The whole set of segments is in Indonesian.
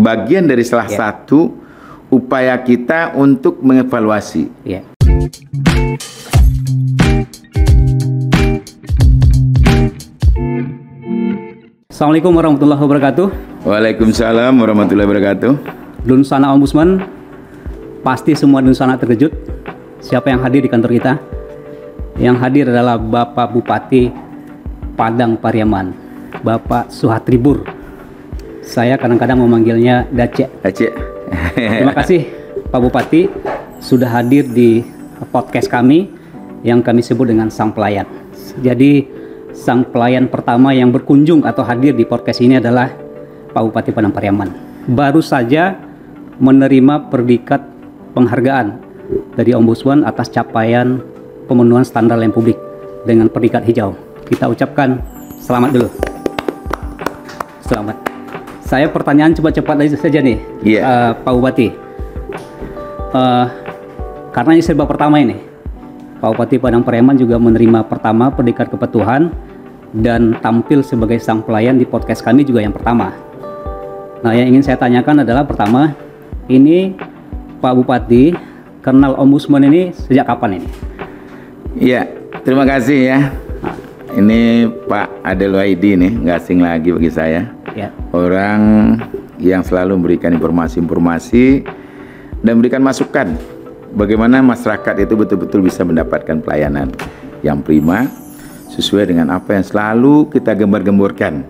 bagian dari salah satu upaya kita untuk mengevaluasi. Assalamualaikum warahmatullahi wabarakatuh. Waalaikumsalam warahmatullahi wabarakatuh. Dunsana Ombudsman, pasti semua Dunsana terkejut. Siapa yang hadir di kantor kita? Yang hadir adalah Bapak Bupati Padang Pariaman, Bapak Suhatribur. Saya kadang-kadang memanggilnya Dace. Terima kasih Pak Bupati sudah hadir di podcast kami yang kami sebut dengan Sang Pelayan. Jadi sang pelayan pertama yang berkunjung atau hadir di podcast ini adalah Pak Bupati Padang Pariaman. Baru saja menerima predikat penghargaan dari Ombudsman atas capaian pemenuhan standar layanan publik dengan predikat hijau. Kita ucapkan selamat dulu. Selamat. Saya pertanyaan cepat-cepat saja nih, Pak Bupati. Karena ini serba pertama ini, Pak Bupati Padang Pariaman juga menerima pertama predikat kepatuhan dan tampil sebagai sang pelayan di podcast kami juga yang pertama. Nah, yang ingin saya tanyakan adalah pertama, ini Pak Bupati kenal Ombudsman ini sejak kapan ini? Iya, terima kasih ya. Ini Pak Adel Waidi nih, nggak asing lagi bagi saya. Orang yang selalu memberikan informasi-informasi dan memberikan masukan bagaimana masyarakat itu betul-betul bisa mendapatkan pelayanan yang prima sesuai dengan apa yang selalu kita gembar-gemborkan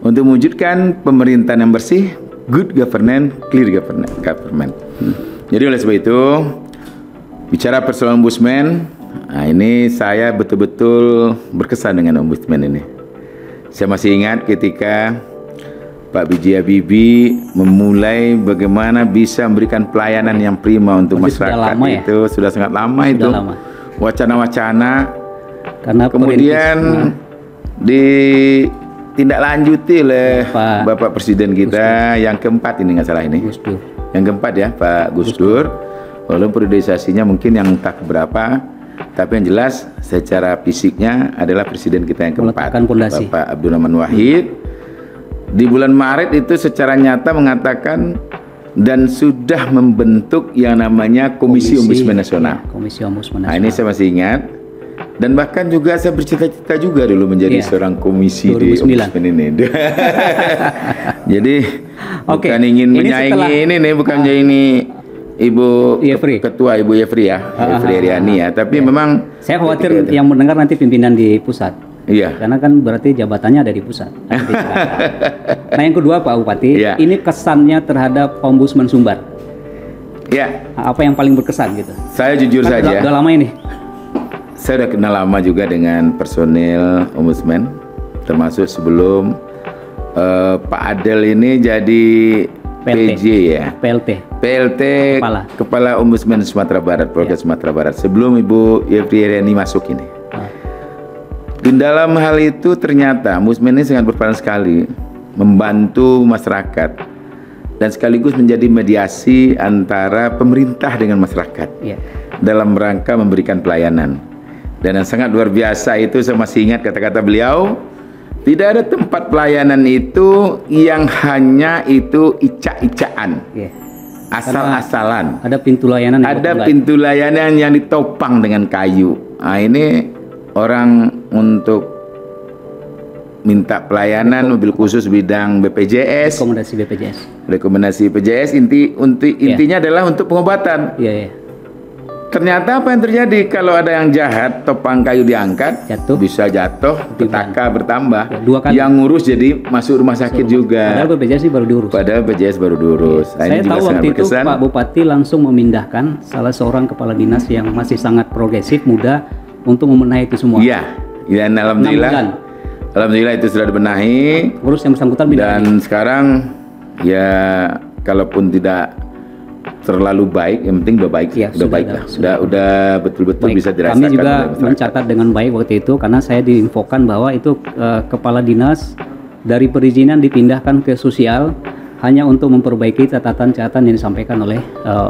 untuk mewujudkan pemerintahan yang bersih, good governance, clear government. Jadi oleh sebab itu, bicara persoalan Ombudsman, nah ini saya betul-betul berkesan dengan Ombudsman ini. Saya masih ingat ketika Pak B.J. Habibie memulai bagaimana bisa memberikan pelayanan yang prima untuk masyarakat itu sudah sangat lama itu. Wacana-wacana, kemudian ditindaklanjuti oleh Bapak Presiden kita yang keempat ini, nggak salah ini. Yang keempat ya, Pak Gus Dur. Walaupun priorisasinya mungkin yang entah berapa, tapi yang jelas secara fisiknya adalah Presiden kita yang keempat, Bapak Abdurrahman Wahid. Di bulan Maret itu secara nyata mengatakan dan sudah membentuk yang namanya Komisi Ombudsman Nasional. Komisi Ombudsman Nasional. Nah, ini saya masih ingat. Dan bahkan juga saya bercita-cita juga dulu menjadi seorang komisi 2009. Di Ombudsman ini. Jadi bukan ingin menyaingi ini nih, bukan ini Ibu Ketua Ibu Yefri ya, Yefri Riani ya. Tapi memang saya khawatir yang mendengar nanti pimpinan di pusat. Karena kan berarti jabatannya ada di pusat. Nah, yang kedua Pak Bupati, ini kesannya terhadap Ombudsman Sumbar. Apa yang paling berkesan gitu? Saya jujur saja. Udah lama ini. Saya udah kenal lama juga dengan personil Ombudsman, termasuk sebelum Pak Adel ini jadi PJ ya. PLT Kepala Ombudsman Sumatera Barat, Provinsi Sumatera Barat. Sebelum Ibu Yefri Riani masuk ini. Di dalam hal itu ternyata Ombudsman ini sangat berperan sekali membantu masyarakat dan sekaligus menjadi mediasi antara pemerintah dengan masyarakat dalam rangka memberikan pelayanan. Dan yang sangat luar biasa itu, saya masih ingat kata-kata beliau, tidak ada tempat pelayanan itu yang hanya itu icak-icakan, asal-asalan. Ada pintu layanan. Ada pintu layanan yang ditopang dengan kayu. Nah, ini orang untuk minta pelayanan mobil khusus bidang BPJS, rekomendasi BPJS intinya adalah untuk pengobatan. Ternyata apa yang terjadi kalau ada yang jahat, topang kayu diangkat, bisa jatuh, petaka bertambah. Yang ngurus jadi masuk rumah sakit juga. Padahal BPJS baru diurus. Nah, saya tahu waktu itu Pak Bupati langsung memindahkan salah seorang kepala dinas yang masih sangat progresif, muda, untuk membenahi itu semua. Dan alhamdulillah itu sudah dibenahi. Urus yang bersangkutan dan sekarang ya kalaupun tidak terlalu baik, yang penting udah baik, udah betul-betul bisa dirasakan. Kami juga mencatat dengan baik waktu itu karena saya diinfokan bahwa itu kepala dinas dari perizinan dipindahkan ke sosial hanya untuk memperbaiki catatan-catatan yang disampaikan oleh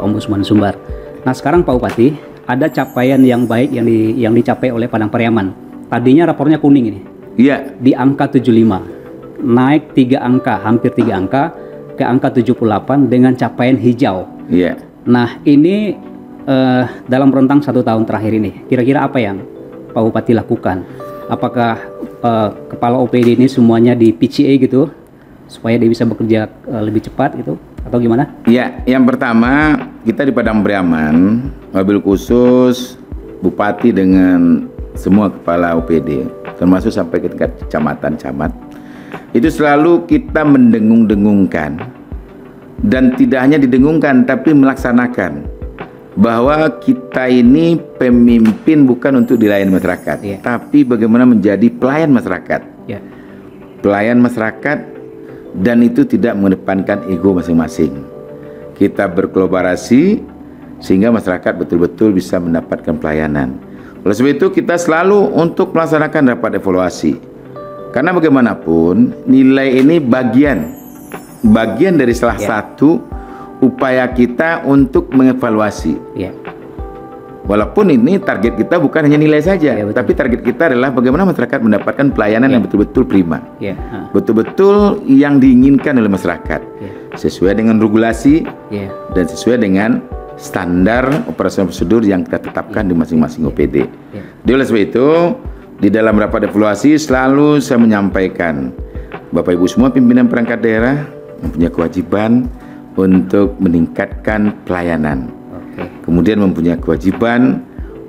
Ombudsman Sumbar. Nah, sekarang Pak Bupati, ada capaian yang baik yang dicapai oleh Padang Pariaman. Tadinya rapornya kuning ini. Di angka 75. Naik 3 angka, hampir 3 angka ke angka 78 dengan capaian hijau. Iya. Nah, ini dalam rentang 1 tahun terakhir ini, kira-kira apa yang Pak Bupati lakukan? Apakah kepala OPD ini semuanya di PCA gitu, supaya dia bisa bekerja lebih cepat gitu, atau gimana? Ya, yang pertama kita di Padang Pariaman, mobil khusus Bupati dengan semua kepala OPD, termasuk sampai ke tingkat kecamatan, camat, itu selalu kita mendengung-dengungkan, dan tidak hanya didengungkan tapi melaksanakan, bahwa kita ini pemimpin bukan untuk dilayani masyarakat, tapi bagaimana menjadi pelayan masyarakat, pelayan masyarakat, dan itu tidak mengedepankan ego masing-masing. Kita berkolaborasi sehingga masyarakat betul-betul bisa mendapatkan pelayanan. Oleh sebab itu kita selalu untuk melaksanakan rapat evaluasi, karena bagaimanapun nilai ini bagian dari salah satu upaya kita untuk mengevaluasi. Walaupun ini target kita bukan hanya nilai saja, tapi target kita adalah bagaimana masyarakat mendapatkan pelayanan yang betul-betul prima, betul-betul yang diinginkan oleh masyarakat, sesuai dengan regulasi dan sesuai dengan standar operasional prosedur yang kita tetapkan di masing-masing OPD. Jadi oleh sebab itu, di dalam rapat evaluasi selalu saya menyampaikan, Bapak Ibu semua pimpinan perangkat daerah mempunyai kewajiban untuk meningkatkan pelayanan, kemudian mempunyai kewajiban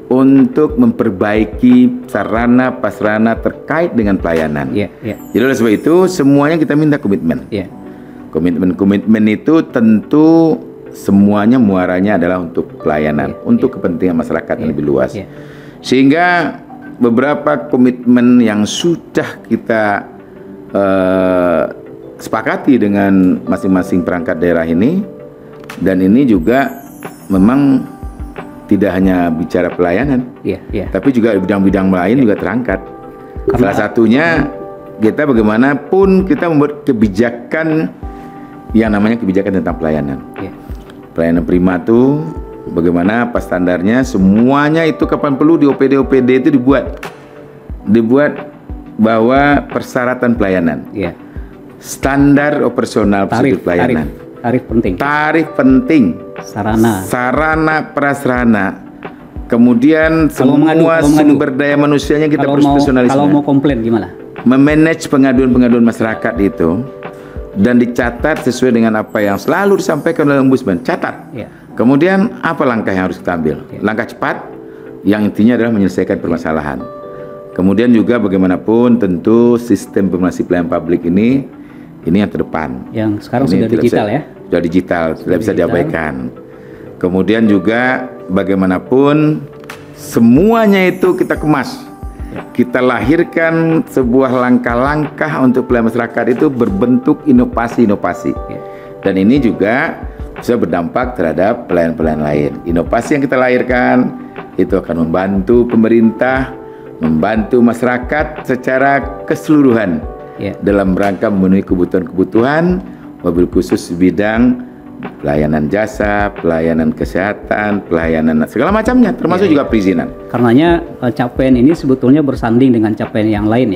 untuk memperbaiki sarana prasarana terkait dengan pelayanan. Jadi oleh sebab itu semuanya kita minta komitmen. Komitmen itu tentu semuanya muaranya adalah untuk pelayanan, untuk kepentingan masyarakat yang lebih luas. Sehingga beberapa komitmen yang sudah kita sepakati dengan masing-masing perangkat daerah ini, dan ini juga memang tidak hanya bicara pelayanan, tapi juga bidang-bidang lain juga terangkat. Salah satunya kita bagaimanapun kita membuat kebijakan yang namanya kebijakan tentang pelayanan. Pelayanan prima itu bagaimana apa standarnya, semuanya itu kapan perlu di OPD-OPD itu dibuat bahwa persyaratan pelayanan, standar operasional prosedur pelayanan, tarif penting, sarana prasarana, kemudian semua sumber daya manusianya kita profesionalisme. Kalau mau komplain gimana? Memanage pengaduan-pengaduan masyarakat itu dan dicatat sesuai dengan apa yang selalu disampaikan oleh Ombudsman. Catat. Kemudian apa langkah yang harus kita ambil? Langkah cepat yang intinya adalah menyelesaikan permasalahan. Kemudian juga bagaimanapun tentu sistem informasi pelayanan publik ini yang terdepan. Yang sekarang sudah digital Sudah digital, tidak bisa diabaikan. Kemudian juga bagaimanapun semuanya itu kita kemas. Kita lahirkan sebuah langkah-langkah untuk pelayanan masyarakat itu berbentuk inovasi-inovasi. Dan ini juga bisa berdampak terhadap pelayanan-pelayanan lain. Inovasi yang kita lahirkan itu akan membantu pemerintah, membantu masyarakat secara keseluruhan dalam rangka memenuhi kebutuhan-kebutuhan, mobil khusus bidang pelayanan jasa, pelayanan kesehatan, pelayanan segala macamnya, termasuk juga perizinan. Karenanya capaian ini sebetulnya bersanding dengan capaian yang lain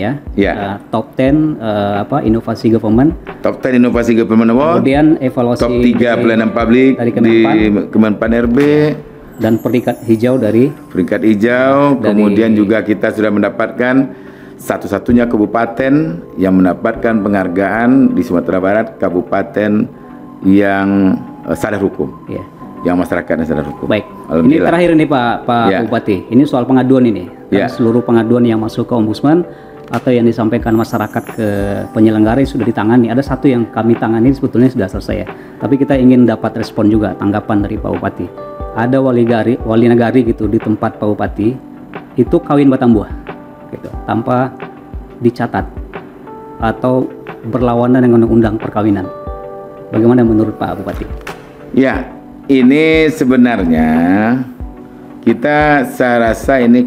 top 10 inovasi government. Top 10 inovasi government award. Kemudian evaluasi top 3 pelayanan publik di Kemenpan RB. Dan peringkat hijau dari kemudian juga kita sudah mendapatkan satu-satunya kabupaten yang mendapatkan penghargaan di Sumatera Barat, kabupaten yang sadar hukum, yang masyarakatnya sadar hukum. Baik, ini terakhir nih Pak Bupati, ini soal pengaduan ini, seluruh pengaduan yang masuk ke Ombudsman atau yang disampaikan masyarakat ke penyelenggara sudah ditangani. Ada satu yang kami tangani sebetulnya sudah selesai tapi kita ingin dapat respon juga, tanggapan dari Pak Bupati. Ada wali negari gitu di tempat Pak Bupati itu kawin batang buah gitu, tanpa dicatat atau berlawanan dengan undang-undang perkawinan. Bagaimana menurut Pak Bupati? Ya, ini sebenarnya saya rasa ini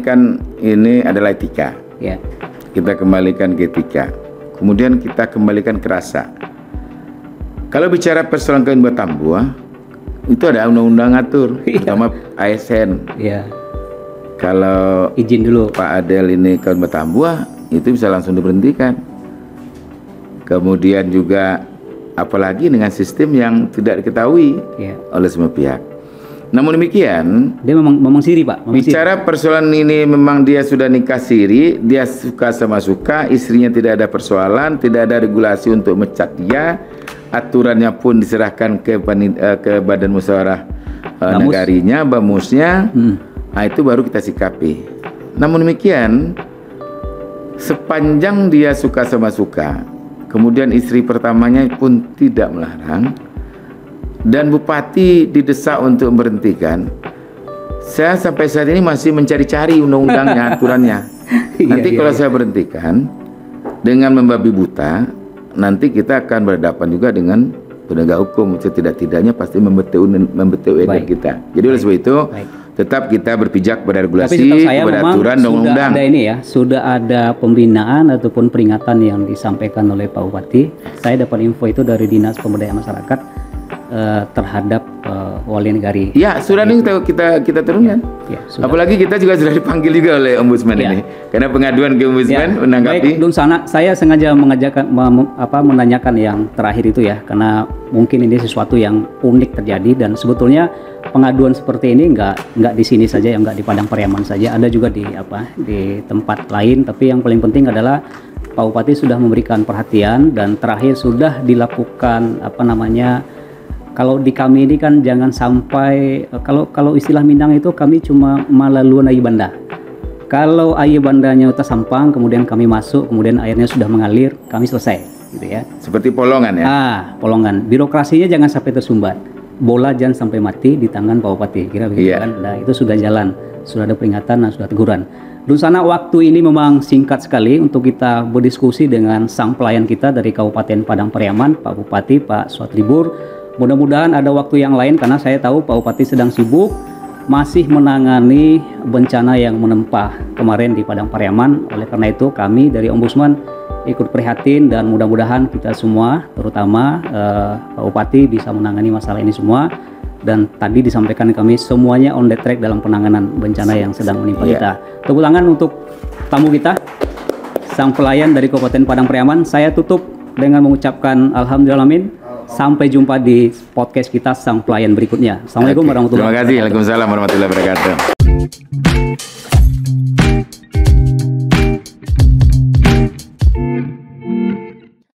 adalah etika. Kita kembalikan ke etika. Kemudian kita kembalikan ke rasa. Kalau bicara persoalan kawin batang buah, itu ada undang-undang atur, terutama ASN. Kalau izin dulu Pak Adel ini kawin batang buah, itu bisa langsung diberhentikan. Kemudian juga apalagi dengan sistem yang tidak diketahui oleh semua pihak. Namun demikian, dia memang siri, Pak. Bicara persoalan ini, memang dia sudah nikah siri, dia suka sama suka, istrinya tidak ada persoalan, tidak ada regulasi untuk mecat dia, aturannya pun diserahkan ke Badan Musyawarah Negarinya, Bamusnya. Nah, itu baru kita sikapi. Namun demikian, sepanjang dia suka sama suka, kemudian istri pertamanya pun tidak melarang, dan bupati didesak untuk memberhentikan, saya sampai saat ini masih mencari-cari undang-undangnya, aturannya. Nanti kalau saya berhentikan dengan membabi buta, nanti kita akan berhadapan juga dengan penegak hukum. Setidak-tidaknya pasti membetul kita. Jadi oleh sebab itu, tetap kita berpijak pada regulasi, pada aturan undang-undang. Sudah ada pembinaan ataupun peringatan yang disampaikan oleh Pak Bupati. Saya dapat info itu dari Dinas Pemberdayaan Masyarakat terhadap wali negari. Ya, sudah ini kita turunkan. Apalagi kita juga sudah dipanggil juga oleh Ombudsman ini. Karena pengaduan ke Ombudsman menanggapi. Baik, Dunsana, saya sengaja menanyakan yang terakhir itu ya, karena mungkin ini sesuatu yang unik terjadi, dan sebetulnya pengaduan seperti ini nggak di sini saja, nggak di Padang Pariaman saja, ada juga di tempat lain. Tapi yang paling penting adalah Pak Bupati sudah memberikan perhatian, dan terakhir sudah dilakukan kalau di kami ini kan jangan sampai, kalau istilah Minang itu kami cuma malaluan air banda. Kalau air bandanya udah sampang, kemudian kami masuk, kemudian airnya sudah mengalir, kami selesai, gitu ya. Seperti polongan ya? Polongan. Birokrasinya jangan sampai tersumbat. Bola jangan sampai mati di tangan Pak Bupati, kira begitu kan? Nah, itu sudah jalan, sudah ada peringatan dan sudah teguran. Dunsana, waktu ini memang singkat sekali untuk kita berdiskusi dengan sang pelayan kita dari Kabupaten Padang Pariaman, Pak Bupati, Pak Swatribur. Mudah-mudahan ada waktu yang lain, karena saya tahu Pak Bupati sedang sibuk masih menangani bencana yang menimpa kemarin di Padang Pariaman. Oleh karena itu kami dari Ombudsman ikut prihatin, dan mudah-mudahan kita semua, terutama Pak Bupati, bisa menangani masalah ini semua. Dan tadi disampaikan kami semuanya on the track dalam penanganan bencana yang sedang menimpa kita. Tepuk tangan untuk tamu kita, sang pelayan dari Kabupaten Padang Pariaman. Saya tutup dengan mengucapkan alhamdulillah. Sampai jumpa di podcast kita sang pelayan berikutnya. Assalamualaikum warahmatullahi wabarakatuh. Terima kasih. Waalaikumsalam warahmatullahi wabarakatuh.